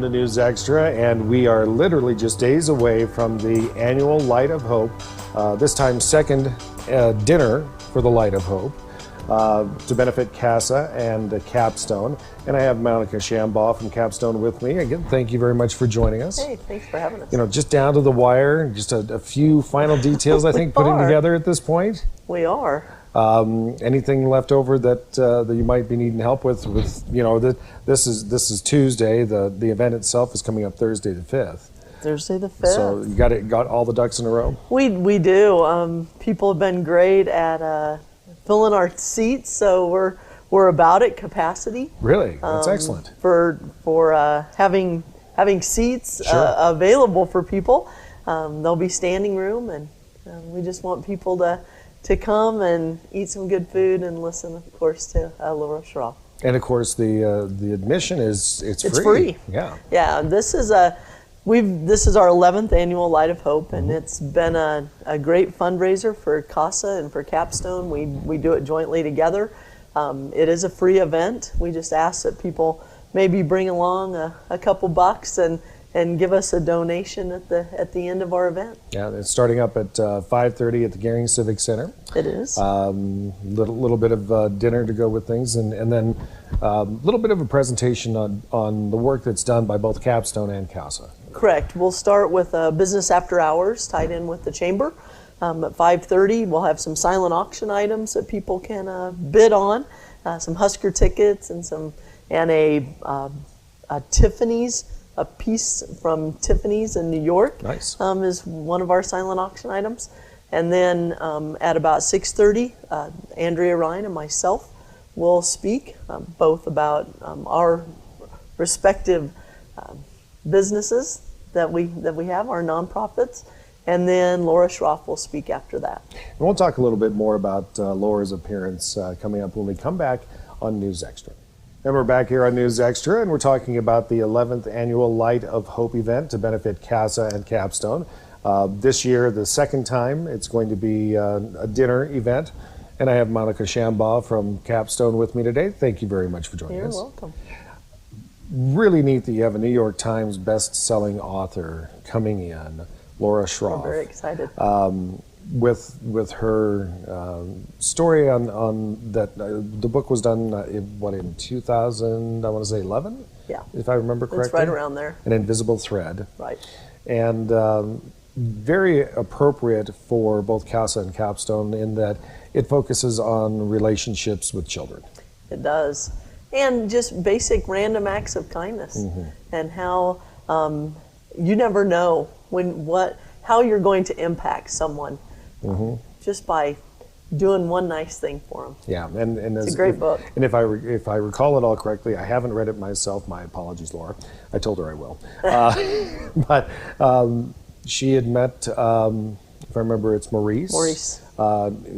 to News Extra, and we are literally just days away from the annual Light of Hope, this time second dinner for the Light of Hope to benefit CASA and CAPstone. And I have Monica Shambaugh from CAPstone with me. Again, thank you very much for joining us. Hey, thanks for having us. You know, just down to the wire, just a few final details I think putting together at this point. We are. Anything left over that you might be needing help with you know, this is Tuesday. The event itself is coming up Thursday the 5th. Thursday the 5th. So you got all the ducks in a row? We do. People have been great at filling our seats, so we're about at capacity. Really? That's excellent. For having seats available for people. There'll be standing room, and we just want people to come and eat some good food and listen, of course, to Laura Schroff. And of course, the admission is it's free. Yeah. Yeah. This is our 11th annual Light of Hope, and it's been a great fundraiser for CASA and for CAPstone. We do it jointly together. It is a free event. We just ask that people maybe bring along a couple bucks and give us a donation at the end of our event. Yeah, it's starting up at 5:30 at the Gering Civic Center. It is. Little bit of dinner to go with things, and then a little bit of a presentation on the work that's done by both CAPstone and CASA. Correct. We'll start with business after hours tied in with the chamber. At 5:30, we'll have some silent auction items that people can bid on, some Husker tickets and a Tiffany's. A piece from Tiffany's in New York. Nice. Is one of our silent auction items. And then at about 6:30, Andrea Ryan and myself will speak both about our respective businesses that we have, our nonprofits. And then Laura Schroff will speak after that. And we'll talk a little bit more about Laura's appearance coming up when we come back on News Extra. And we're back here on News Extra, and we're talking about the 11th annual Light of Hope event to benefit CASA and CAPstone. This year, the second time, it's going to be a dinner event. And I have Monica Shambaugh from CAPstone with me today. Thank you very much for joining us. You're welcome. Really neat that you have a New York Times best-selling author coming in, Laura Schroff. We're very excited. With her story on that, the book was done in 2000, I want to say 11? Yeah. If I remember correctly. It's right around there. An Invisible Thread. Right. And very appropriate for both CASA and CAPstone in that it focuses on relationships with children. It does. And just basic random acts of kindness and how you never know how you're going to impact someone. Just by doing one nice thing for them. Yeah, and it's a great book. And if I recall it all correctly, I haven't read it myself. My apologies, Laura. I told her I will. But she had met, if I remember, it's Maurice. Maurice.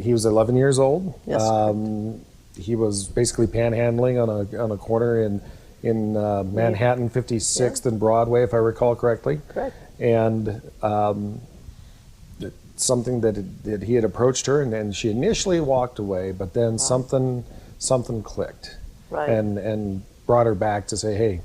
He was 11 years old. Yes. He was basically panhandling on a corner in Manhattan, 56th and Broadway, if I recall correctly. Correct. And something that he had approached her, and she initially walked away, but then something clicked, right, and brought her back to say, hey,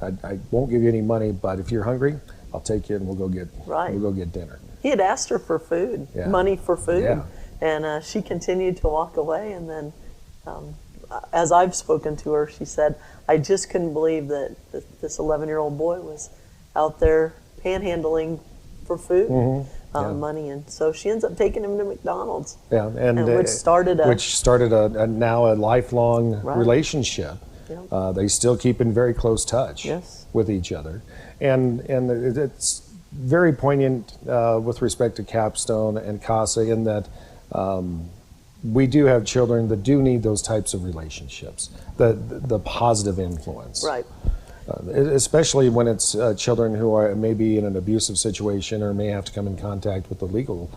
I won't give you any money, but if you're hungry, I'll take you and we'll go get dinner. He had asked her for food, money for food, and she continued to walk away. And then, as I've spoken to her, she said, I just couldn't believe that this 11-year-old boy was out there panhandling for food. Money, and so she ends up taking him to McDonald's. Yeah, and which started a now a lifelong relationship. Yeah. They still keep in very close touch with each other, and it's very poignant with respect to CAPstone and CASA in that we do have children that do need those types of relationships, the positive influence. Right. Especially when it's children who are maybe in an abusive situation or may have to come in contact with the legal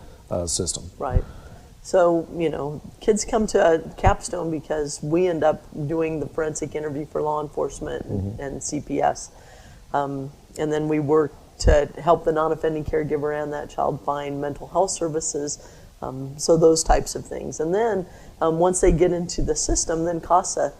system. Right. So, kids come to CAPstone because we end up doing the forensic interview for law enforcement and CPS. And then we work to help the non-offending caregiver and that child find mental health services, so those types of things. And then once they get into the system, then CASA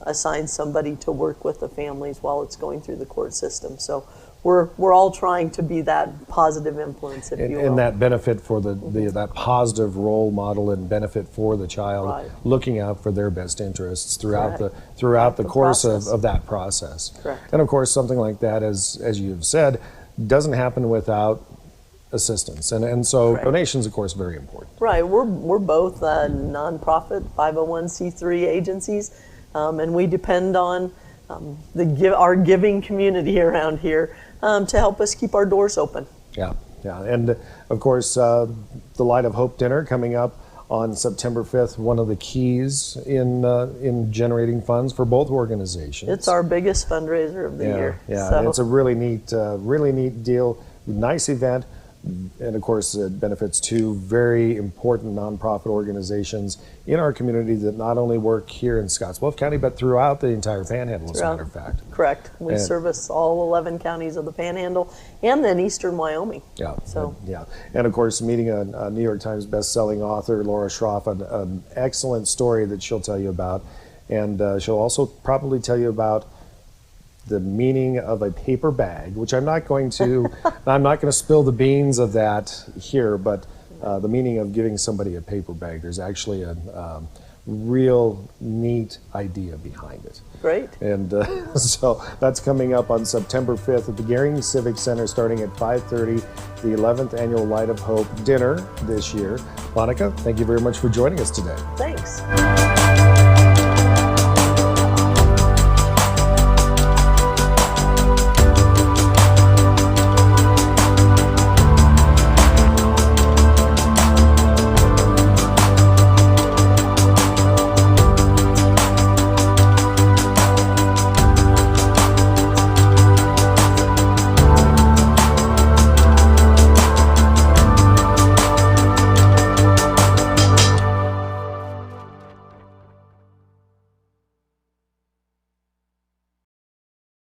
assign somebody to work with the families while it's going through the court system. So we're all trying to be that positive influence, if you will. And that benefit for that positive role model and benefit for the child, Right. looking out for their best interests throughout Correct. the course process. of that process. Correct. And of course, something like that, as you've said, doesn't happen without assistance. And so Correct. donations, of course, very important. Right, we're both nonprofit 501c3 agencies, and we depend on our giving community around here to help us keep our doors open. Yeah, yeah. And of course, the Light of Hope dinner coming up on September 5th, one of the keys in generating funds for both organizations. It's our biggest fundraiser of the year. Yeah, So. and it's a really neat deal, nice event. And of course, it benefits two very important nonprofit organizations in our community that not only work here in Scottsbluff County, but throughout the entire Panhandle, as a matter of fact. Correct. We And- service all 11 counties of the Panhandle and then eastern Wyoming. Yeah. So. Yeah. And of course, meeting a New York Times best-selling author, Laura Schroff, an excellent story that she'll tell you about. And she'll also probably tell you about the meaning of a paper bag, which I'm not going to spill the beans of that here, but the meaning of giving somebody a paper bag. There's actually a real neat idea behind it. Great. And so that's coming up on September 5th at the Gering Civic Center, starting at 5:30, the 11th annual Light of Hope dinner this year. Monica, thank you very much for joining us today. Thanks.